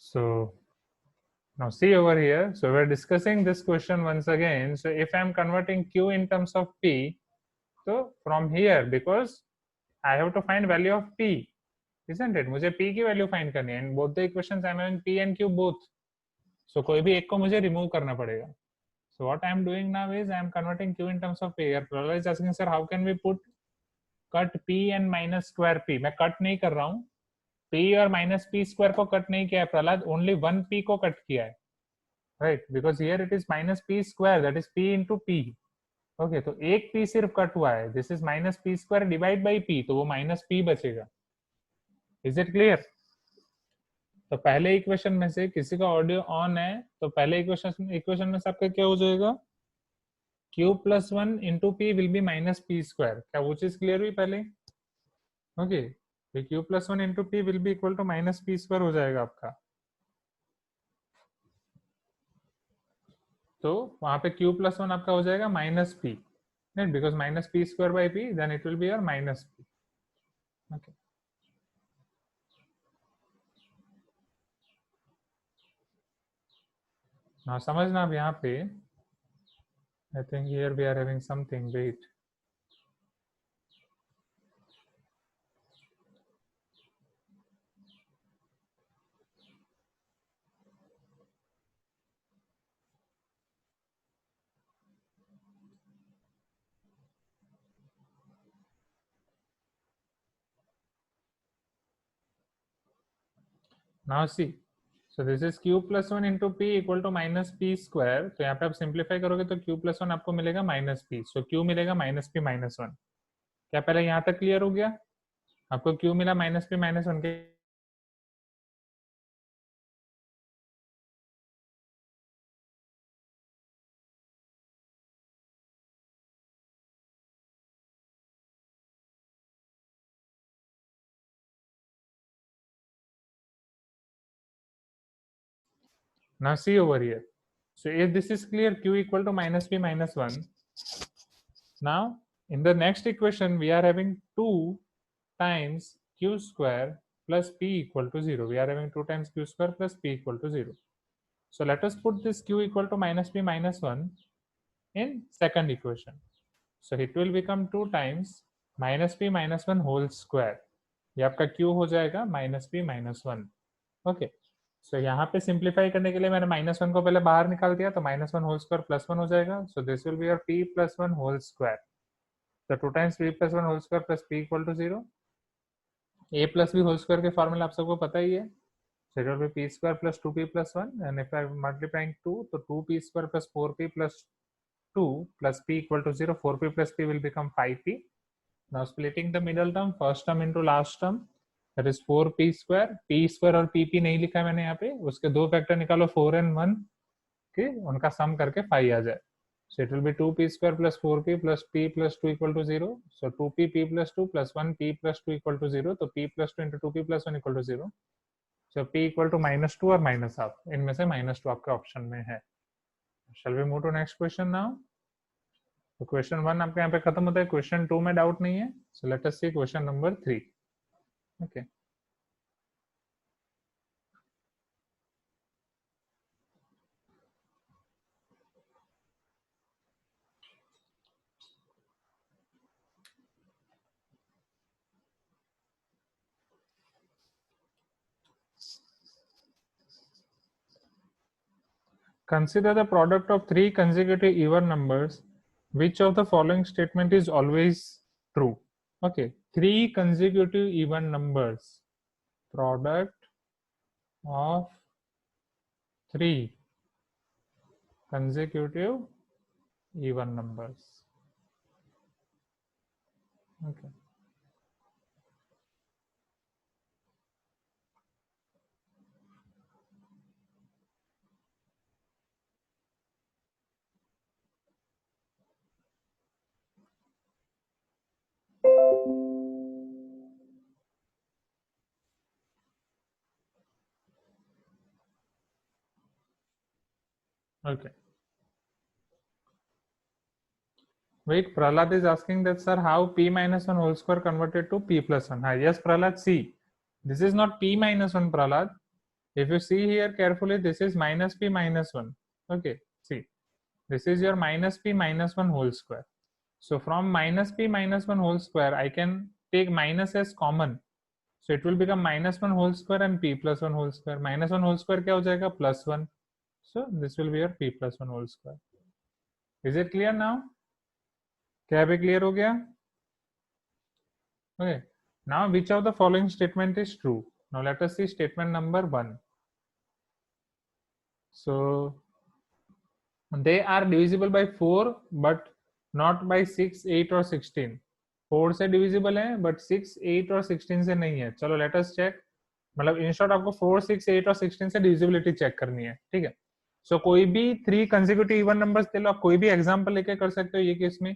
So now see over here. So we're discussing this question once again. So if I'm converting Q in terms of P, so from here, because I have to find value of P, isn't it? मुझे P की value find करनी है, and both the equations I'm having P and Q both. So कोई भी एक को मुझे remove करना पड़ेगा. So what I'm doing now is I'm converting Q in terms of P. Here Pralad is asking, sir, how can we put cut P and minus square P? मैं cut नहीं कर रहा हूँ. P और minus P square को cut नहीं किया है प्रहलाद, ओनली वन P को कट किया है, right? Because here it is minus P square, that is P into P. Okay, तो एक P सिर्फ कट हुआ है. This is minus P square divide by P, तो वो माइनस P बचेगा. Is it clear? तो पहले इक्वेशन में से किसी का ऑडियो ऑन है, तो पहले इक्वेशन में से आपका क्या हो जाएगा? Q plus one into P will be minus P square. क्या वो चीज क्लियर हुई पहले? ओके, तो Q plus one into P will be equal to minus P square हो जाएगा आपका. तो वहां पे Q प्लस वन आपका हो जाएगा minus P, right? Because minus P square by P, then it will be your minus P. Okay. Now समझना अब यहाँ पे, I think here we are having something. Wait. Now see. So this is Q plus one into P equal to minus P square. तो यहाँ पे आप simplify करोगे तो Q plus वन आपको मिलेगा minus P. So Q मिलेगा minus P minus one. क्या पहले यहाँ तक क्लियर हो गया? आपको Q मिला minus P minus वन के. Now see over here. So if this is clear, Q equal to minus P minus 1. Now in the next equation we are having 2 times Q square plus P equal to 0. We are having 2 times Q square plus P equal to 0. So let us put this Q equal to minus P minus 1 in second equation. So it will become 2 times minus P minus 1 whole square. ये आपका Q हो जाएगा minus P minus 1. Okay, सो यहाँ पे simplify करने के लिए मैंने माइनस वन को पहले बाहर निकाल दिया, तो minus one whole square plus one हो जाएगा. So this will be your P plus one whole square. तो 2 times P plus one whole square plus P equal to 0. A plus B whole square के formula आप सबको पता ही है. So it will be P square plus 2P plus 1, and if I am multiplying 2, तो 2P square plus 4P plus 2 plus P equal to 0. 4P plus P will become 5P. Now splitting the middle term, first term into last term, that is 4P square. P square और PP नहीं लिखा है मैंने यहाँ पे, उसके दो factor निकालो 4 and 1 के, उनका सम करके 5 आ जाए. So it will be 2P square plus 4P plus P plus 2 equal to 0. So 2P P plus 2 plus 1 P plus 2 equal to 0. तो P plus 2 into 2P plus 1 equal to 0. So P equal to minus 2 और minus half. इनमें से minus 2 आपके option में है. Shall we move to next question now? तो question 1 आपके यहाँ पे खत्म होता है. क्वेश्चन 2 में डाउट नहीं है. So let us see question number 3. Okay. Consider the product of 3 consecutive even numbers. Which of the following statement is always true? Okay, 3 consecutive even numbers. Product of 3 consecutive even numbers. Okay. Okay. Wait, Prahlad is asking that, sir, how P minus 1 whole square converted to P plus 1? Yes, Prahlad, see, this is not P minus 1, Prahlad. if you see here carefully, this is minus p minus 1. Okay, see, this is your minus p minus 1 whole square. So from minus p minus 1 whole square, I can take minus as common. So it will become minus 1 whole square and p plus 1 whole square. Minus 1 whole square क्या हो जाएगा? Plus 1. So this will be your p plus 1 whole square. Is it clear now? क्या भी clear हो गया? Okay. Now which of the following statement is true? Now let us see statement number 1. So they are divisible by 4 but not by 6, 8 और 16. 4 से divisible है but 6, 8 और 16 से नहीं है. चलो let us check. मतलब इन शॉर्ट आपको 4, 6, 8 और 16 से डिविजिबिलिटी चेक करनी है. ठीक है. सो कोई भी 3 कंसेक्यूटिव इवन नंबर्स ले लो. आप कोई भी एग्जांपल लेके कर सकते हो. ये केस में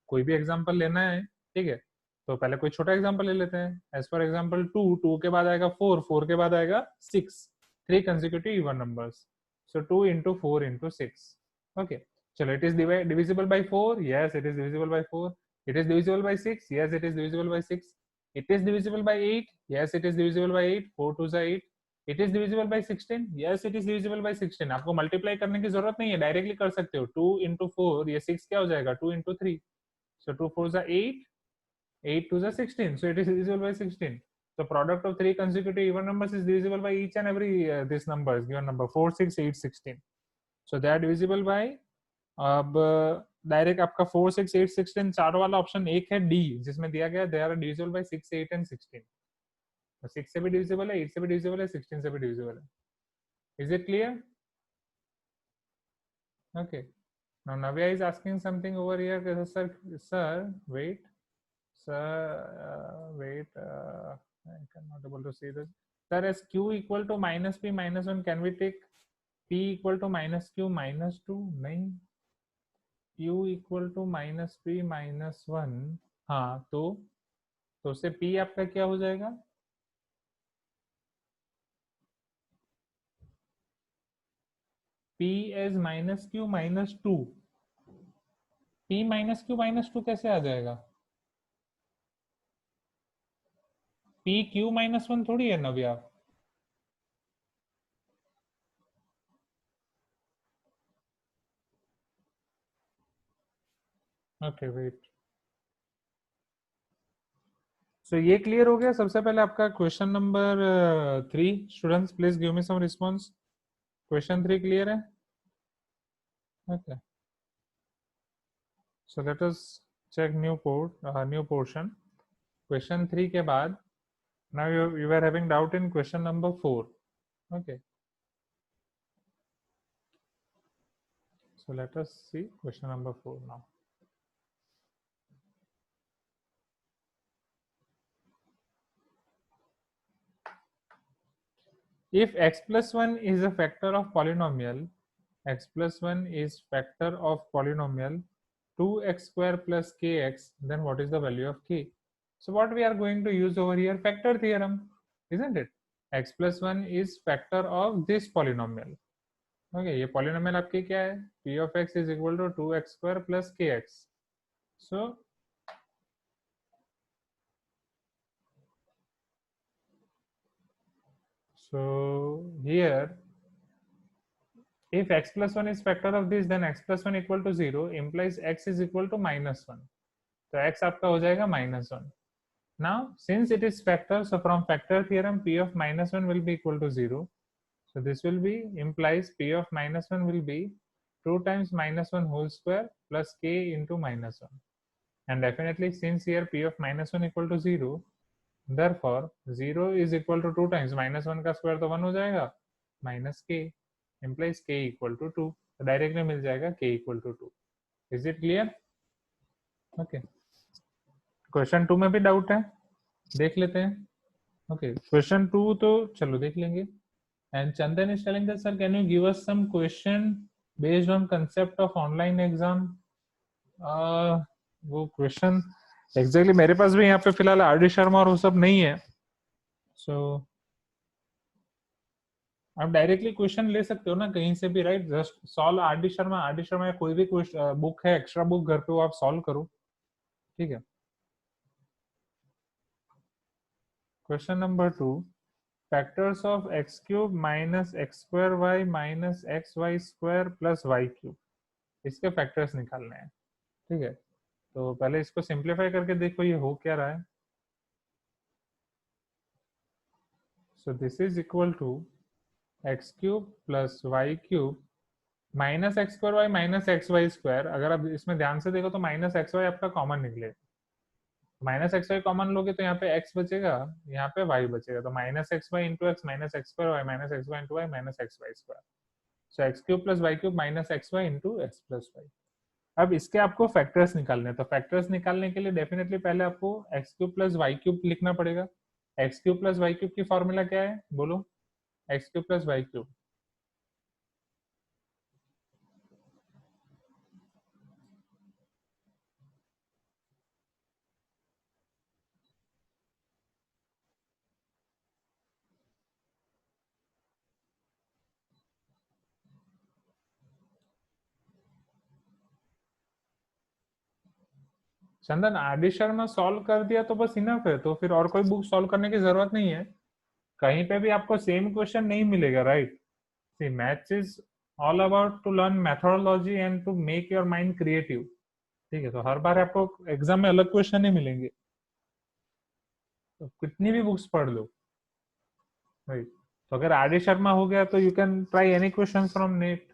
कोई भी एग्जांपल लेना है. ठीक है. तो पहले कोई छोटा एग्जांपल ले लेते हैं. एज फॉर एग्जांपल 2, 2 के बाद आएगा 4, 4 के बाद आएगा 6. 3 कंसेक्यूटिव इवन नंबर्स. सो 2 into 4 into 6. ओके. चलो it is divisible by 4. Yes it is divisible by 4. It is divisible by 6. Yes it is divisible by 6. It is divisible by 8. Yes, it is divisible by 8. 4 2 is 8. It is divisible by 16. Yes, it is divisible by 16. आपको multiply करने की जरूरत नहीं है, directly कर सकते हो. 2 into 4, ये 6 क्या हो जाएगा? 2 into 3. So 2 4 is 8. 8 2 is 16. So it is divisible by 16. So product of 3 consecutive even numbers is divisible by each and every this numbers given number 4 6 8 16. So they are divisible by. अब direct आपका 4 6 8 16 चारों वाला option एक है D, जिसमें दिया गया they are divisible by 6 8 and 16. तो 6 से भी डिविजिबल है, 8 से भी डिविजिबल है, 16 से भी डिविजिबल है. Is it clear? Okay. Now Navya is asking something over here. Sir wait I can not able to see this. Sir as q equal to minus p minus 1 can we take p equal to minus q minus 2? नहीं. q equal to minus p minus 1. हाँ, तो उससे p आपका क्या हो जाएगा? p as minus q minus 2. p minus q minus 2 कैसे आ जाएगा? p q माइनस 1 थोड़ी है नव्या. Okay wait. सो ये क्लियर हो गया. सबसे पहले आपका question number 3. Students please give me some response. Question 3 clear है? Okay. So let us check new portion. Question 3 के बाद now you were having doubt in question number 4. Okay. So let us see question number 4 now. If x plus 1 is a factor of polynomial, x plus 1 is factor of polynomial 2x square plus kx, then what is the value of k? So what we are going to use over here? Factor theorem, isn't it? X plus 1 is factor of this polynomial. Okay, ये polynomial आपके क्या है? p of x is equal to 2x square plus kx. So here, if x plus 1 is factor of this, then x plus 1 equal to 0 implies x is equal to minus 1. So x आपका हो जाएगा minus 1. Now since it is factor, so from factor theorem p of minus 1 will be equal to 0. So this will be implies p of minus 1 will be 2 times minus 1 whole square plus k into minus 1. And definitely since here p of minus 1 equal to 0, therefore 0 is equal to 2 times minus 1 का square तो 1 हो जाएगा, minus k implies k equal to 2. तो directly मिल जाएगा k equal to 2. Is it clear? Okay. Question 2 में भी doubt है, देख लेते हैं. ओके, क्वेश्चन 2 तो चलो देख लेंगे. And Chandan is telling that sir can you give us some question based on concept of online exam. वो क्वेश्चन एग्जैक्टली मेरे पास भी यहाँ पे फिलहाल आर.डी. शर्मा और वो सब नहीं है. सो आप डायरेक्टली क्वेश्चन ले सकते हो ना कहीं से भी, right? Just solve RD. Sharma या कोई भी बुक है, एक्स्ट्रा बुक घर पे, वो आप सॉल्व करो. ठीक है. Question number 2. Factors of x cube minus x square y minus x y square plus y cube, इसके फैक्टर्स निकालने हैं। ठीक है, तो पहले इसको सिंप्लीफाई करके देखो ये हो क्या रहा है। So this is equal to x cube plus y cube minus x square y minus x y square. अगर आप इसमें ध्यान से देखो तो माइनस एक्स वाई आपका कॉमन निकले, माइनस एक्स वाई कॉमन लोगे तो यहाँ पे एक्स बचेगा, यहाँ पे वाई बचेगा, तो minus x y into x minus x square y minus x y into y minus x y square. So x cube plus y cube minus x y into x plus y. अब इसके आपको factors निकालने हैं, तो factors निकालने के लिए definitely पहले आपको x cube plus y cube लिखना पड़ेगा। X cube plus y cube की फॉर्मूला क्या है बोलो? X cube plus y cube, Chandan Adi Sharma solve कर दिया तो बस इनफ है, तो फिर और कोई बुक सॉल्व करने की जरूरत नहीं है। कहीं पे भी आपको सेम क्वेश्चन नहीं मिलेगा, right? See maths is all about to learn methodology and to make your mind creative. ठीक है, तो हर बार आपको एग्जाम में अलग क्वेश्चन नहीं मिलेंगे, तो कितनी भी बुक्स पढ़ लो, राइट? तो अगर आदि शर्मा हो गया तो you can try any question from net.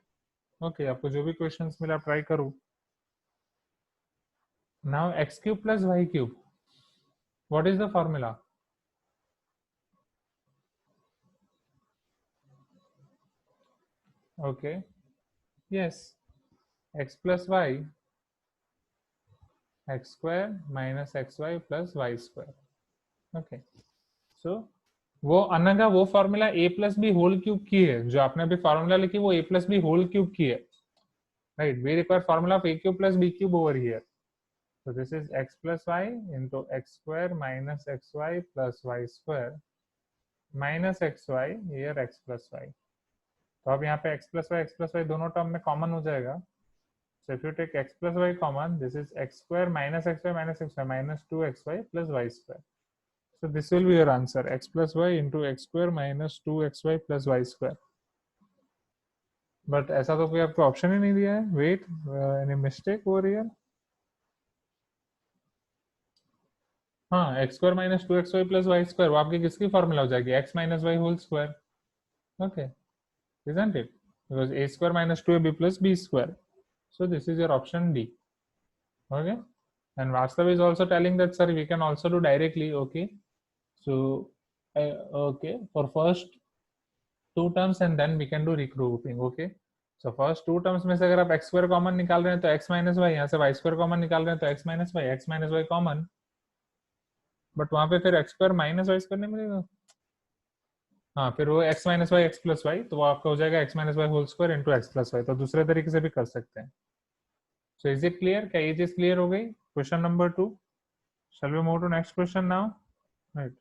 Okay, आपको जो भी क्वेश्चंस मिले आप ट्राई करो। Now x cube plus y cube, what is the formula? Okay, yes, x plus y x square minus x y plus y square. Okay, so वो अनगा वो formula A plus B whole cube की है, जो आपने अभी formula लिखी वो A plus B whole cube की है, right? We require formula of a cube plus b cube over here. So this is x plus y into x square minus xy plus y square minus xy here x plus y। तो अब यहाँ पे x plus y दोनों term में common हो जाएगा। So if you take x plus y common, this is x square minus xy minus xy minus 2xy plus y square. So this will be your answer, x plus y into x square minus 2xy plus y square. But ऐसा तो कोई आपको option ही नहीं दिया है। Wait, any mistake over here? हाँ, x square minus two x y plus y square, वो आपकी किसकी फॉर्मूला हो जाएगी? X minus y whole square. Okay, isn't it? Because a square minus 2ab plus b square. So this is your option D. Okay, and Vastav is also telling that sir we can also do directly. Okay, so okay, for first two terms and then we can do regrouping. Okay, so first two terms में से अगर आप x square common निकाल रहे हैं तो x minus Y, यहाँ से y square कॉमन निकाल रहे हैं तो x minus y common, but वहां पे फिर x square minus y square नहीं मिलेगा। हाँ, फिर वो x minus y x plus y, तो वो आपका हो जाएगा x minus y whole square into x plus y. तो दूसरे तरीके से भी कर सकते हैं। So is it clear? क्या ये चीज क्लियर हो गई? Question number 2, shall we move to next question now? Right,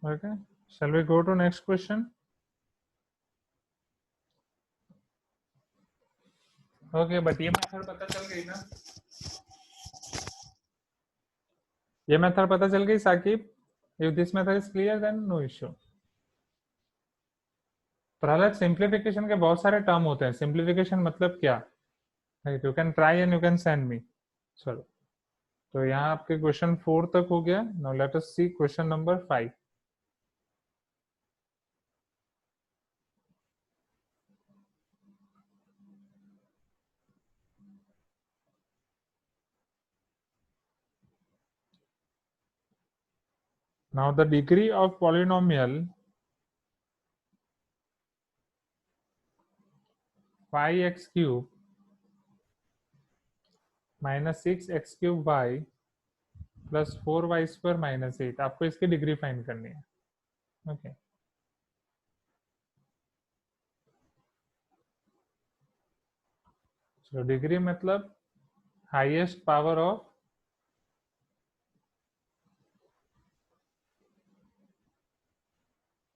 okay, shall we go to next question? Okay, but ये मेथड पता चल गई ना? ये मेथड पता चल गई Saqib? If this method is clear then no issue. Prahlad, simplification के बहुत सारे टर्म होते हैं। सिंप्लीफिकेशन मतलब क्या? Right, you can try and you can send me. चलो, तो यहाँ आपके क्वेश्चन 4 तक हो गया। Now let us see question number 5। Now the degree of polynomial 5x cube minus 6x cube y plus 4y square minus 8, आपको इसकी degree find करनी है। ओके, चलो डिग्री मतलब highest power of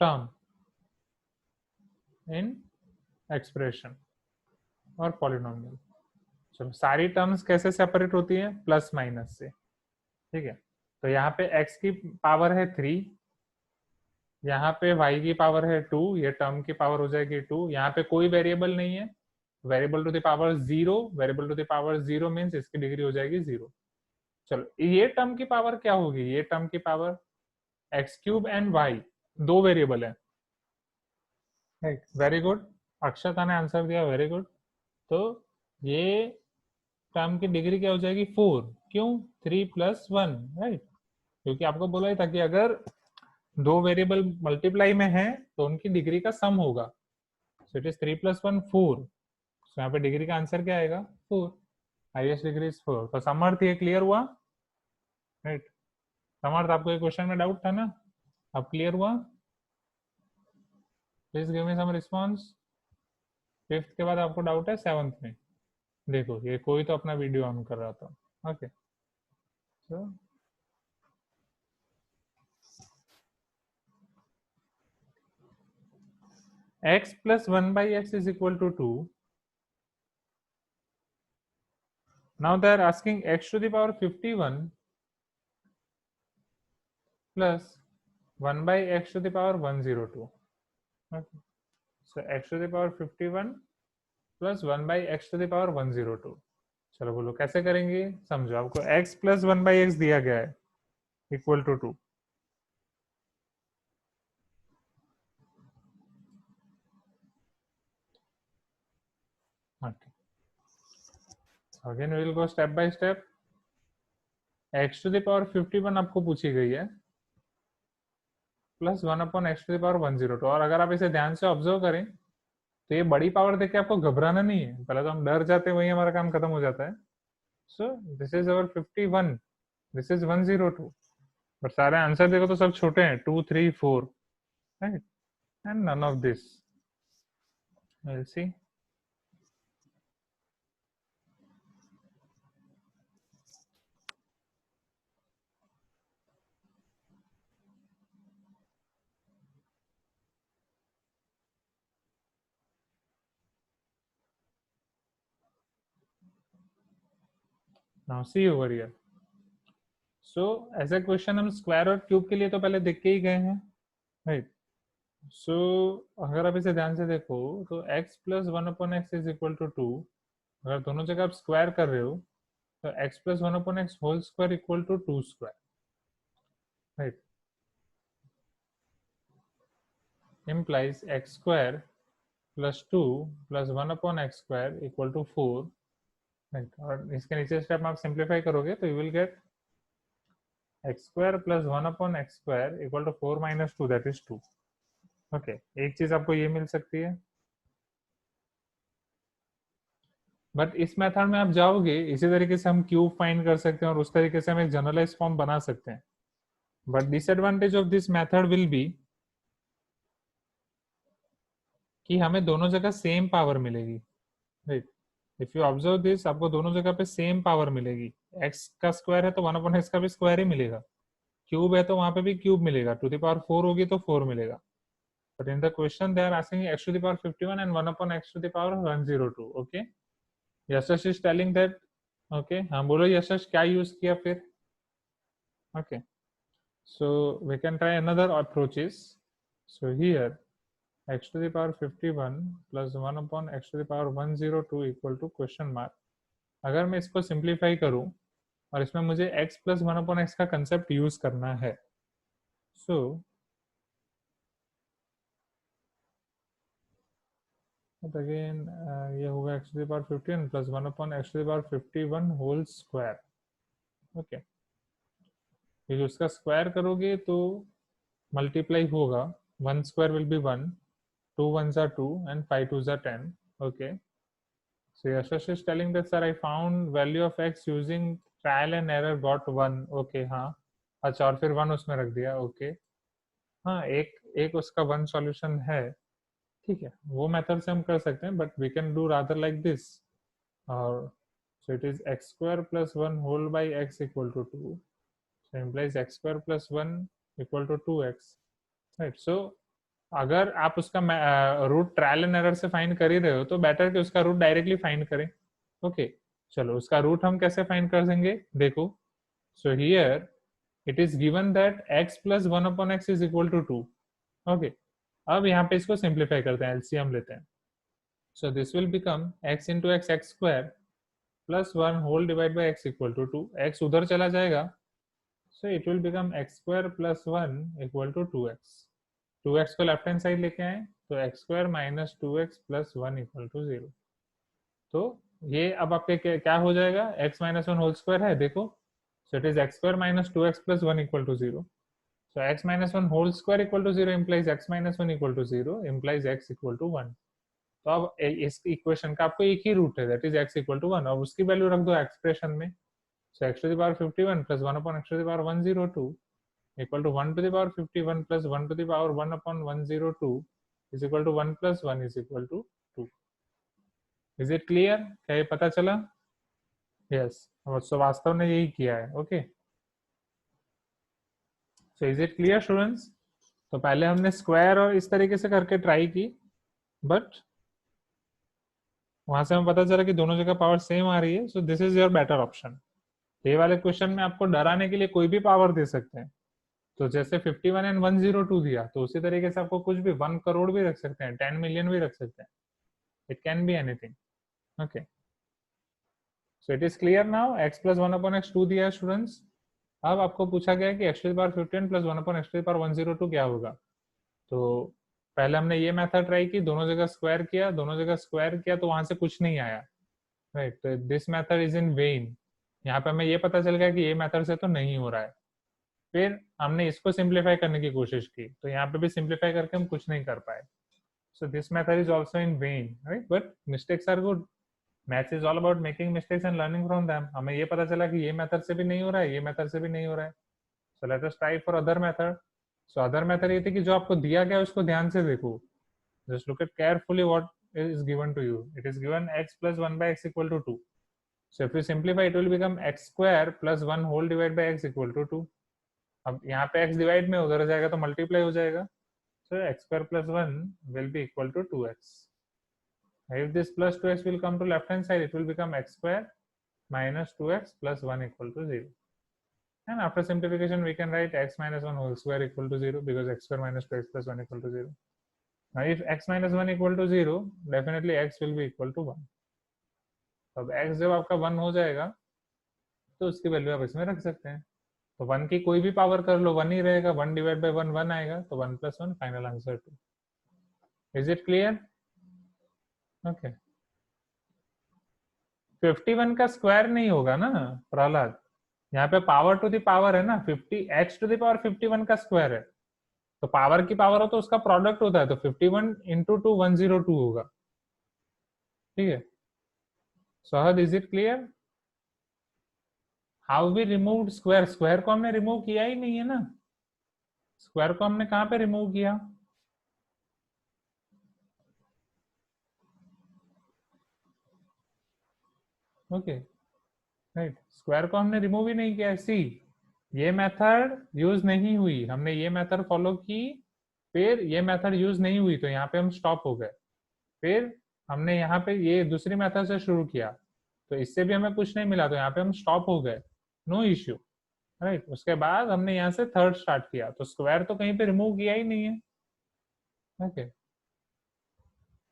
term in expression और polynomial. चलो सारी terms कैसे सेपरेट होती हैं, प्लस माइनस से, ठीक है। तो यहाँ पे x की पावर है 3, यहाँ पे y की पावर है 2, ये टर्म की पावर हो जाएगी 2, यहाँ पे कोई वेरिएबल नहीं है, variable to the power 0, variable to the power 0 means इसकी डिग्री हो जाएगी 0। चलो ये टर्म की पावर क्या होगी, ये टर्म की power x cube and y, दो वेरिएबल है, वेरी गुड, अक्षता ने आंसर दिया, वेरी गुड। तो ये टर्म की डिग्री क्या हो जाएगी 4, क्यों 3 + 1, राइट, क्योंकि आपको बोला ही था कि अगर दो वेरिएबल मल्टीप्लाई में है तो उनकी डिग्री का सम होगा। सो इट इज 3 + 1 4, सो यहाँ पे डिग्री का आंसर क्या आएगा 4, हाईएस्ट डिग्री इज 4। तो समर्थ ये क्लियर हुआ, राइट। समर्थ आपको ये क्वेश्चन में डाउट था ना, अब क्लियर हुआ? Please give me some response. Fifth के बाद आपको डाउट है सेवंथ में, देखो ये कोई तो अपना वीडियो ऑन कर रहा था, okay. So x plus 1/x is equal to 2. Now they are asking x to the power 51 plus 1/x to the power 102. Okay. So x to the power 51 plus 1/x to the power 102. चलो बोलो कैसे करेंगे, समझो। आपको x plus 1/x दिया गया है equal to 2, again we will go step by step. x to the power 51 आपको पूछी गई है plus 1/x to the power 102। और अगर आप इसे ध्यान से ऑब्जर्व करें तो ये बड़ी पावर देख के आपको घबराना नहीं है, पहले तो हम डर जाते हैं, वही हमारा काम खत्म हो जाता है। So this is our 51, this is 102, but सारे आंसर देखो तो सब छोटे हैं, 2 3 4, right, and none of this. Will see. Now see over here. So ऐसे क्वेश्चन हम स्क्वायर और क्यूब के लिए तो पहले देख के ही गए हैं, राइट। सो अगर आप इसे ध्यान से देखो तो x plus 1/x is equal to 2, अगर दोनों जगह आप स्क्वायर कर रहे हो तो x plus 1/x whole square equal to 2 square, right, implies x square plus 2 plus 1/x square equal to 4, right. और इसके नीचे स्टेप आप सिंप्लीफाई करोगे तो you will get x square plus 1/x square equal to 4 minus 2, that is 2, okay. एक चीज आपको ये मिल सकती है, बट इस मेथड में आप जाओगे इसी तरीके से हम क्यूब फाइंड कर सकते हैं और उस तरीके से हम एक जनरलाइज फॉर्म बना सकते हैं, but disadvantage of this method will be कि हमें दोनों जगह सेम पावर मिलेगी, right. If you observe this, आपको दोनों जगह पे सेम पावर मिलेगी, x का स्क्वायर है तो 1/x का भी स्क्वायर ही मिलेगा, क्यूब है तो वहां पे भी क्यूब मिलेगा, टू द पावर 4 होगी तो 4 मिलेगा। But in the question they are asking x to the power 51 and 1/x to the power 102, okay. Yashas is telling that, okay, हाँ बोलो यशस क्या यूज किया फिर, okay. So we can try another approaches. So here x to the power 51 plus 1/x to the power 102 equal to question mark। अगर मैं इसको simplify करूं और इसमें मुझे x plus 1/x का कंसेप्ट यूज करना है, सो अगेन ये होगा x to the power 15 plus 1/x to the power 51 whole square, okay. फिर उसका स्क्वायर करोगे तो मल्टीप्लाई होगा, 1 square will be 1, 2 1s are 2 and 5 2s are 10, okay। So Yashash is telling that sir I found value of x using trial and error got 1, okay, हाँ, अच्छा, और फिर 1 उसमें रख दिया, ओके, हाँ, एक एक उसका 1 सॉल्यूशन है, ठीक है, वो मेथड से हम कर सकते हैं, but we can do rather like this, और so it is x square plus 1 whole by x equal to 2, so implies x square plus 1 equal to 2x, right? So अगर आप उसका रूट ट्रायल एंड एरर से find कर ही रहे हो तो बेटर कि उसका रूट डायरेक्टली फाइंड करें। ओके, चलो उसका रूट हम कैसे फाइंड कर देंगे, देखो। So here it is given that x plus 1 upon x is equal to 2। Okay, अब यहाँ पे इसको सिंप्लीफाई करते हैं, एलसीएम लेते हैं। So this will become x into x square plus 1 whole divide by x equal to 2। X उधर चला जाएगा, so it will become x square plus 1 equal to 2x। 2x को लेफ्ट हैंड साइड लेके आए तो x square minus 2x plus 1 equal to 0। तो ये अब आपके क्या हो जाएगा, x माइनस 1 होल स्क्वायर है, देखो। So it is x square minus 2x plus 1 equal to 0। So x minus 1 whole square equal to 0 implies x minus 1 equal to 0 implies x equal to 1। तो अब इस इक्वेशन का आपको एक ही root है, that is x equal to 1, और उसकी वैल्यू रख दो एक्सप्रेशन में। So x to the power 51 plus 1 upon x to the power 102 equal to 1 to the power 51 plus 1 to the power 1 upon 102 is equal to 1 plus 1 is equal to 2। Is it clear? क्या ये पता चला? Yes, so वास्तव ने यही किया है। Okay, so is it clear students? तो पहले हमने स्क्वायर और इस तरीके से करके ट्राई की, बट वहां से हमें पता चला कि दोनों जगह पावर सेम आ रही है। So this is your better option. ये वाले क्वेश्चन में आपको डराने के लिए कोई भी पावर दे सकते हैं। तो जैसे 51 एंड 102 दिया, तो उसी तरीके से आपको कुछ भी 1 करोड़ भी रख सकते हैं, 10 मिलियन भी रख सकते हैं। It can be anything. Okay, so it is clear now. x plus 1 upon x 2 दिया है स्टूडेंट्स। अब आपको पूछा गया है कि x to the power 15 plus 1 upon x to the power 102 क्या होगा। तो पहले हमने ये मेथड ट्राई की, दोनों जगह स्क्वायर किया, दोनों जगह स्क्वायर किया तो वहां से कुछ नहीं आया, राइट? तो this method is in when. यहाँ पे हमें ये पता चल गया कि ये मेथड से तो नहीं हो रहा है। फिर हमने इसको सिंप्लीफाई करने की कोशिश की, तो यहाँ पे भी सिंप्लीफाई करके हम कुछ नहीं कर पाए। So this method is also in vain, right? But mistakes are good. Maths is all about making mistakes and learning from them. हमें ये पता चला कि ये मेथड से भी नहीं हो रहा है, ये मेथड से भी नहीं हो रहा है, सो let us try for other method. So other method ये थी कि जो आपको दिया गया उसको ध्यान से देखो, just look at carefully what is given to you. It is given x plus 1 by x equal to 2. So if you simplify, it will become x square plus 1 whole divided by x equal to 2. अब यहाँ पे x divide में उधर जाएगा तो multiply हो जाएगा, so x square plus 1 will be equal to 2x. If this plus 2x will come to left hand side, it will become x square minus 2x plus 1 equal to 0. And after simplification, we can write x minus 1 whole square equal to 0 because x square minus 2x plus 1 equal to 0. Now, if x minus 1 equal to 0, definitely x will be equal to 1. अब x जब आपका 1 हो जाएगा तो उसकी value आप इसमें रख सकते हैं। तो 1 की कोई भी पावर कर लो, 1 ही रहेगा। 1 डिवाइड बाई 1 1 आएगा, तो 1 plus 1 final answer 2। Is it clear? Okay, 51 का स्क्वायर नहीं होगा ना प्रहलाद, यहाँ पे पावर टू द पावर है ना, 50 x टू द पावर 51 का स्क्वायर है। तो पावर की पावर हो तो उसका प्रोडक्ट होता है, तो 51 इंटू 2 102 होगा। ठीक है, सहद is it clear? How we remove square? Square को हमने रिमूव किया ही नहीं है ना, स्क्वायर को हमने कहां पे रिमूव किया? ओके, राइट, स्क्वायर को हमने रिमूव ही नहीं किया। सी, ये मेथड यूज नहीं हुई, हमने ये मेथड फॉलो की, फिर ये मेथड यूज नहीं हुई तो यहाँ पे हम स्टॉप हो गए। फिर हमने यहाँ पे ये दूसरी मेथड से शुरू किया, तो इससे भी हमें कुछ नहीं मिला, तो यहाँ पे हम स्टॉप हो गए, नो इश्यू, राइट? उसके बाद हमने यहाँ से थर्ड स्टार्ट किया, तो स्क्वायर तो कहीं पे रिमूव किया ही नहीं है। ओके,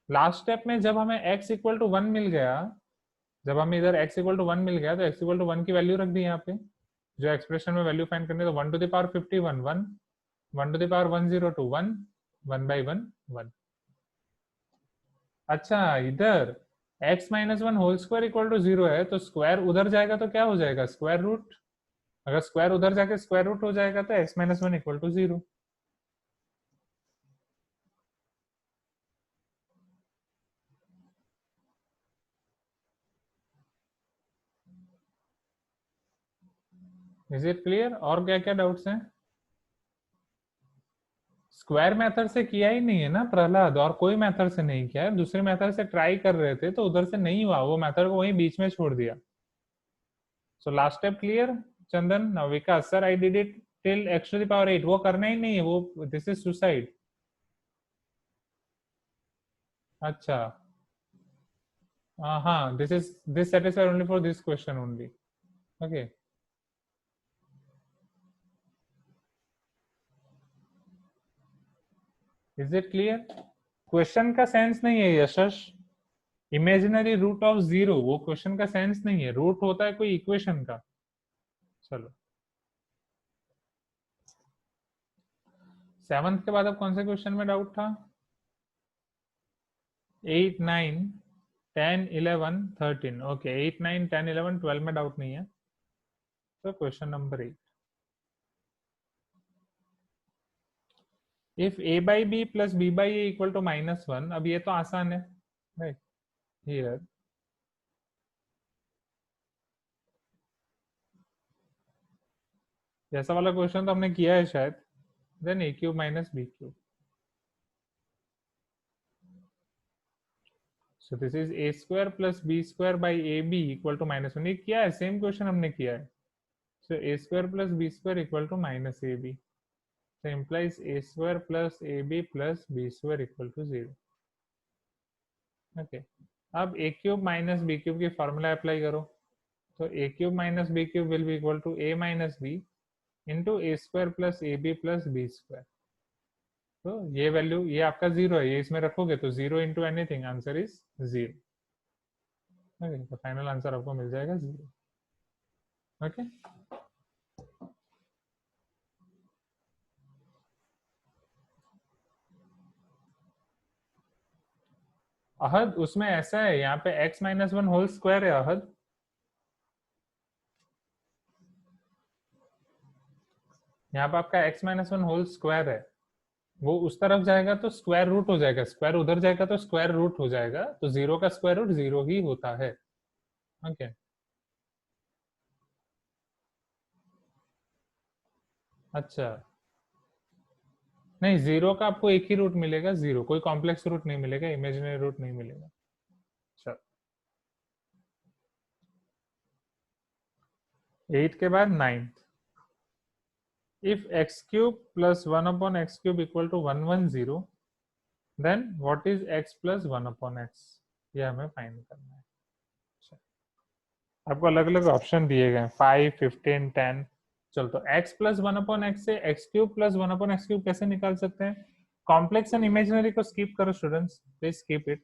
लास्ट स्टेप में जब हमें x इक्वल टू 1 मिल गया, जब हमें इधर x इक्वल टू 1 मिल गया, तो x इक्वल टू 1 की वैल्यू रख दी यहाँ पे, जो एक्सप्रेशन में वैल्यू फाइंड करनी है, तो 1 to the power 51 1, 1 to the power 102 1, 1 by 1 1। अच्छा, इधर x minus 1 whole square equal to 0 है, तो स्क्वायर उधर जाएगा तो क्या हो जाएगा, स्क्वायर रूट। अगर स्क्वायर उधर जाके स्क्वायर रूट हो जाएगा तो x minus 1 equal to 0। Is it clear? और क्या क्या डाउट्स हैं? स्क्वायर मेथड से किया ही नहीं है ना प्रहलाद, और कोई मेथड से नहीं किया है, दूसरे मेथड से ट्राई कर रहे थे तो उधर से नहीं हुआ, वो मेथड को वहीं बीच में छोड़ दिया। So last step clear Chandan? Now Vikas sir I did it till x to the power 8, वो करना ही नहीं है, वो दिस इज सुसाइड। अच्छा हाँ, this satisfied only for this question only. Okay. Is it clear? Question का सेंस नहीं है यशस, इमेजिनरी रूट ऑफ जीरो, वो क्वेश्चन का सेंस नहीं है, रूट होता है कोई इक्वेशन का। चलो सेवंथ के बाद अब कौन से क्वेश्चन में डाउट था? 8, 9, 10, 11, 13। ओके 8, 9, 10, 11, 12 में डाउट नहीं है। तो question number 8, if a by b plus b by a equal to -1, अब ये तो आसान है राइट। हियर जैसा वाला क्वेश्चन तो हमने किया है शायद, then a cube minus b cube, so this is a square plus b square by ab equal to -1। ये किया है, सेम क्वेश्चन हमने किया है। So a square plus b square equal to minus ab, so implies a square plus ab plus b square equal to 0। Okay अब a cube minus b cube की formula apply करो, तो a cube minus b cube will be equal to a minus b into a square plus a b plus b square. तो ये value, ये आपका zero है, ये इसमें रखोगे तो zero into anything, answer is zero. Okay तो फाइनल आंसर आपको मिल जाएगा जीरो। ओके अहद, उसमें ऐसा है यहाँ पे x minus one whole square है अहद, यहाँ पे आपका x minus one whole square है, वो उस तरफ जाएगा तो स्क्वायर रूट हो जाएगा, स्क्वायर उधर जाएगा तो स्क्वायर रूट हो जाएगा, तो जीरो का स्क्वायर रूट जीरो ही होता है। ओके अच्छा नहीं, जीरो का आपको एक ही रूट मिलेगा, जीरो, कोई कॉम्प्लेक्स रूट नहीं मिलेगा, इमेजिनरी रूट नहीं मिलेगा। चलो 8 के बाद 9th, if x cube plus 1 upon x cube equal to 110, then what is x plus 1 upon x, ये हमें फाइंड करना है। आपको अलग अलग ऑप्शन दिए गए 5, 15, 10। चलो तो x प्लस 1 अपॉन एक्स से x cube plus 1 upon x cube कैसे निकाल सकते हैं? कॉम्प्लेक्स एंड इमेजिनरी को स्किप करो स्टूडेंट्स, प्लीज स्किप इट,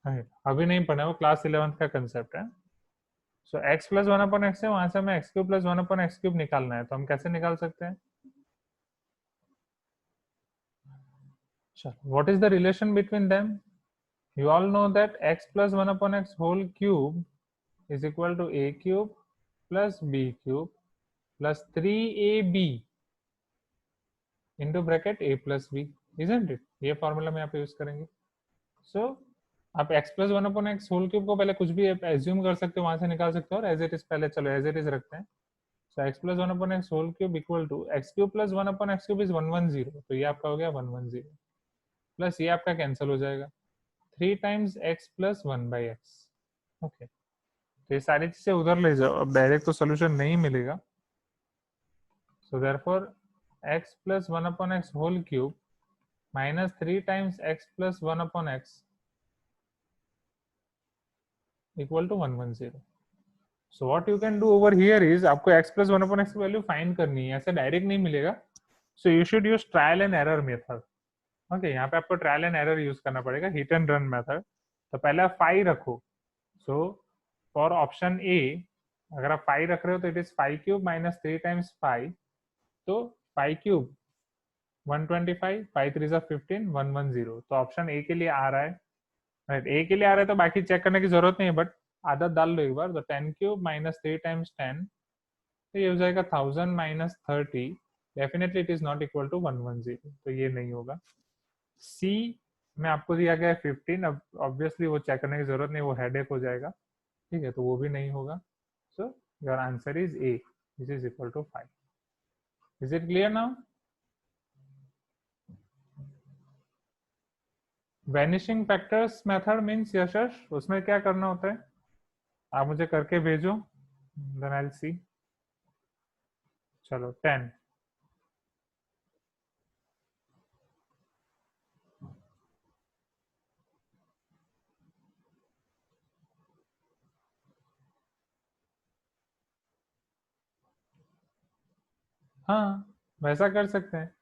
अभी नहीं पढ़ा, वो क्लास 11th का कंसेप्ट है। सो x प्लस 1 अपॉन एक्स है, वहां से हमें x cube plus 1 upon x cube निकालना है, तो हम कैसे निकाल सकते हैं? चलो what is the relation between them? You all know that x plus 1 upon x whole cube is equal to a cube plus b cube plus 3ab into bracket a plus b, isn't it? ये formula में आप use करेंगे। सो आप x plus one upon x whole cube को पहले कुछ भी एज्यूम कर सकते हो, वहां से निकाल सकते हो, और एज इट इज पहले चलो एज इट इज रखते हैं। So x plus one upon x whole cube equal to x cube plus one upon x cube is 110, तो ये आपका हो गया 110 प्लस ये आपका कैंसिल हो जाएगा 3 times x plus 1 by x. Okay तो ये सारी चीजें उधर ले जाओ, अब डायरेक्ट तो सोल्यूशन नहीं मिलेगा। So therefore x plus 1 upon x whole cube minus 3 times x plus 1 upon x equal to 110। So what you can do over here is, आपको x प्लस 1 अपॉन एक्स की वैल्यू फाइंड करनी है, ऐसे direct नहीं मिलेगा। So you should use trial and error method. Okay यहाँ पे आपको ट्रायल एंड एरर यूज करना पड़ेगा, हिट एंड रन मेथड। तो पहले आप 5 रखो। सो फॉर ऑप्शन ए अगर आप 5 रख रहे हो तो it is 5 cube minus 3 times 5, तो 5 क्यूब 125, 5 3 15, 110, तो ऑप्शन ए के लिए आ रहा है राइट। ए के लिए आ रहा है तो बाकी चेक करने की जरूरत नहीं है, बट आदत डाल लो एक बार, तो 10 क्यूब माइनस 3 टाइम्स 10, तो ये हो जाएगा 1000 minus 30, definitely it is not equal to 110, तो ये नहीं होगा। सी में आपको दिया गया है 15, अब ऑब्वियसली वो चेक करने की जरूरत नहीं, वो हेडेक हो जाएगा, ठीक है, तो वो भी नहीं होगा। So your answer is A, this is equal to 5। Is it clear now? Vanishing factors method means Yashas, उसमें क्या करना होता है आप मुझे करके भेजो, देन आई विल सी। चलो 10। हाँ वैसा कर सकते हैं,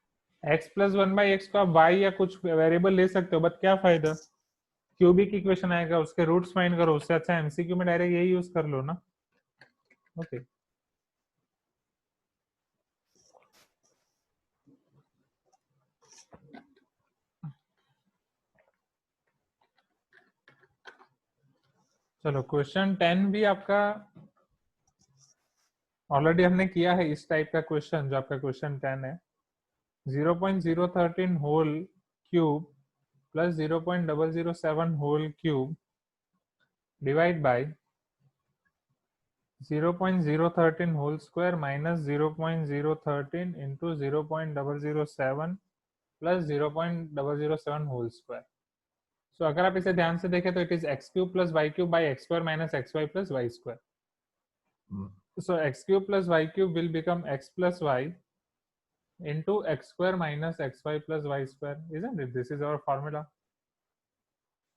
x plus one by x को आप y या कुछ वेरिएबल ले सकते हो, बट क्या फायदा, क्यूबिक इक्वेशन आएगा, उसके रूट्स फाइंड करो, उससे अच्छा एमसीक्यू में डायरेक्ट यही यूज कर लो ना। ओके चलो क्वेश्चन 10 भी आपका ऑलरेडी हमने किया है, इस टाइप का क्वेश्चन जो आपका क्वेश्चन 10 है। 0.013 whole cube plus 0.007 whole cube divide by 0.013 whole square minus 0.013 into 0.007 plus 0.007 whole square. So अगर आप इसे ध्यान से देखें तो it is x cube plus y cube by x square minus x y plus y square. So x cube plus y cube will become x plus y into x square minus xy plus y square, isn't it? This is our formula.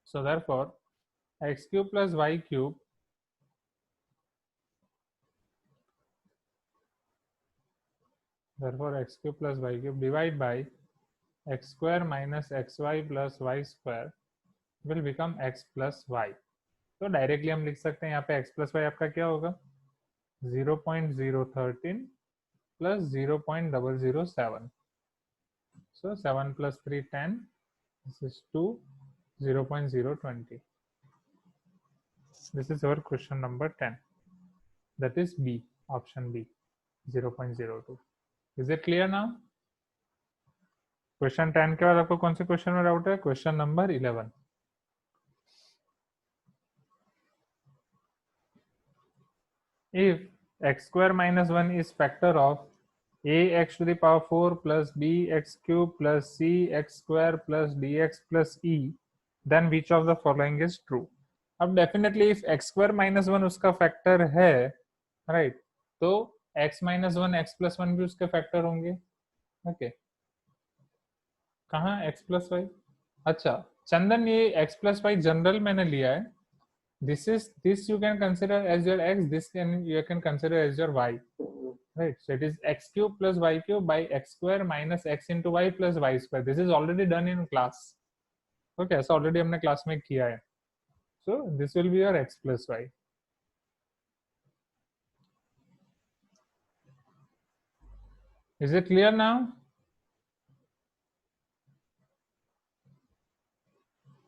So therefore x cube plus y cube x cube plus y cube divide by x square minus xy plus y square will become x plus y. तो directly हम लिख सकते हैं यहाँ पे x plus y आपका क्या होगा 0.013 plus 0.007. So 7 plus 3 10. This is 2 0.020. This is our question number 10. That is B, option B, 0.02. Is it clear now? Question 10 के बाद आपको कौन से क्वेश्चन में डाउट है? Question number 11. If x square minus 1 is factor of ax to the power 4 plus bx cube plus cx square plus dx plus e, then which of the following is true? अब definitely if x square minus one उसका factor है, right, तो x minus one x plus one भी उसके factor होंगे। Okay कहाँ x plus Y? अच्छा चंदन, ये x प्लस वाई जनरल मैंने लिया है, this is this you can consider as your x, this can you can consider as your y, right? So it is x cube plus y cube by x square minus x into y plus y square. This is already done in class. Okay, ऐसा already हमने class में किया है. So this will be your x plus y. Is it clear now?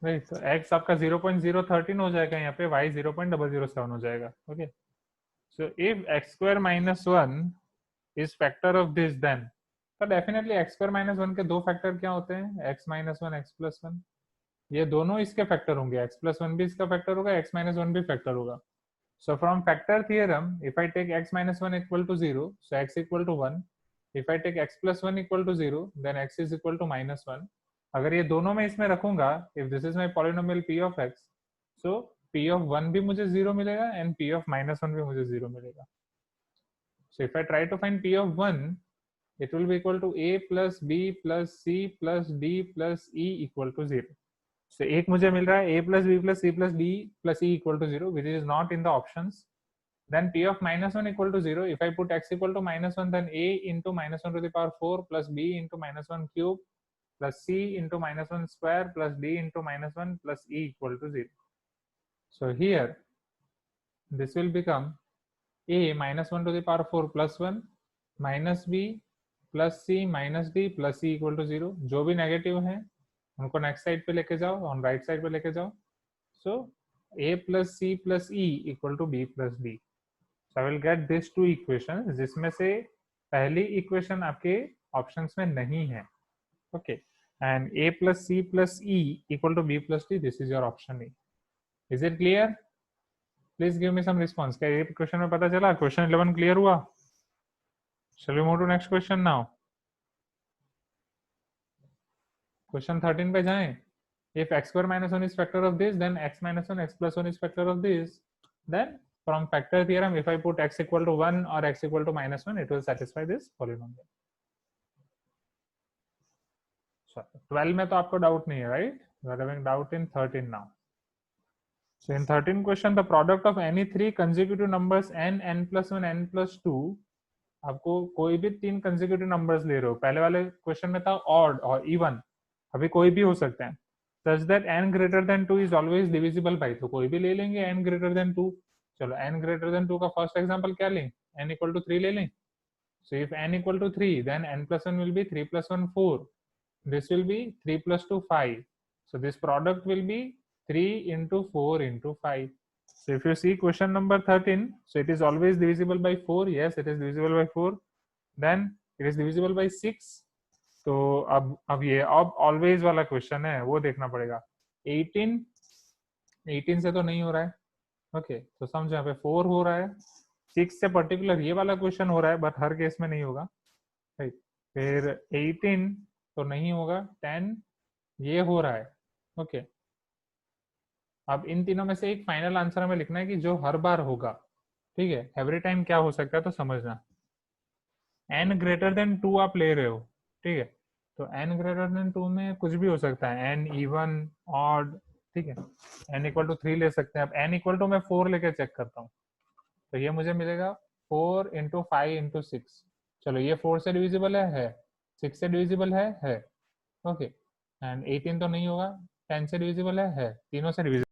Right, so x आपका 0.013 हो जाएगा यहाँ पे, y 0.007 हो जाएगा. Okay, so if x square minus 1 is factor of this, then तो definitely x square minus one के दो फैक्टर क्या होते हैं, x minus one x plus one, ये दोनों इसके फैक्टर होंगे, x प्लस वन भी इसका फैक्टर होगा, x माइनस वन भी फैक्टर होगा. So from factor theorem if I take x minus one equal to 0, so x equal to 1. If I take x plus one equal to 0, then x is equal to minus one. अगर ये दोनों मैं इसमें रखूंगा, if this is my polynomial p of x, so p of one भी मुझे 0 मिलेगा and p of minus one भी मुझे 0 मिलेगा. So if I try to find p of one, it will be equal to a plus b plus c plus d plus e equal to 0. So एक मुझे मिल रहा है a plus b plus c plus d plus e equal to 0, which is not in the options. Then p of minus 1 equal to 0. If I put x equal to minus 1, then a into minus 1 to the power 4 plus b into minus 1 cube plus c into minus 1 square plus d into minus 1 plus e equal to 0. So here this will become a minus 1 to the power 4 plus 1 minus b plus c minus d plus c equal to 0. जो भी negative है उनको next side पे लेके जाओ, on right side पे लेके जाओ. So A plus C plus E equal to B plus D. So I will get this two equation, जिसमें से पहली इक्वेशन आपके ऑप्शंस में नहीं है. Okay, and A plus C plus E equal to B plus D, this is your option A. Is it clear? Please give me some response. क्या ये question में पता चला? क्वेश्चन 11 क्लियर हुआ? Shall we move to next question now? Question 13 पे जाएं. if x square minus 1 is factor of this, then x minus 1 x plus 1 is factor of this. Then from factor theorem, if I put x equal to 1 or x equal to minus 1, it will satisfy this polynomial. So 12 में तो आपको doubt नहीं है, right? You are having doubt in 13 now. So in 13 question, the product of any three consecutive numbers n, n plus 1, n plus 2, आपको कोई भी तीन consecutive numbers ले रहे हो. पहले वाले question में था odd और even, अभी कोई भी हो सकते हैं. Such that n greater than 2 is always divisible by, तो कोई भी ले लेंगे n greater than 2. चलो n greater than 2 का first example क्या लें? n equal to 3 ले लें. So if n equal to 3, then n plus 1 will be 3 plus 1 4. This will be 3 plus 2 5. So this product will be 3 into 4 into 5. So if you see question number 13, so it is always divisible by 4. Yes, it is divisible by 4. Then it is divisible by 6. तो अब ये अब always वाला question है, वो देखना पड़ेगा. 18 से तो नहीं हो रहा है. ओके, तो समझो यहाँ पे 4 हो रहा है. 6 से पर्टिकुलर ये वाला क्वेश्चन हो रहा है, बट हर केस में नहीं होगा. राइट, फिर 18 तो नहीं होगा. 10 ये हो रहा है. ओके, अब इन तीनों में से एक फाइनल आंसर हमें लिखना है कि जो हर बार होगा. ठीक है, एवरी टाइम क्या हो सकता है तो समझना. n ग्रेटर देन 2 आप ले रहे हो. ठीक है, तो n ग्रेटर देन 2 में कुछ भी हो सकता है. n even odd. ठीक है, n इक्वल टू 3 ले सकते हैं. अब n इक्वल टू मैं 4 लेके चेक करता हूँ, तो ये मुझे मिलेगा 4 इंटू 5 इंटू 6. चलो ये 4 से डिविजिबल है. 6 से डिविजिबल है. ओके, एंड 18 तो नहीं होगा. 10 से डिविजिबल है. तीनों से डिविजिबल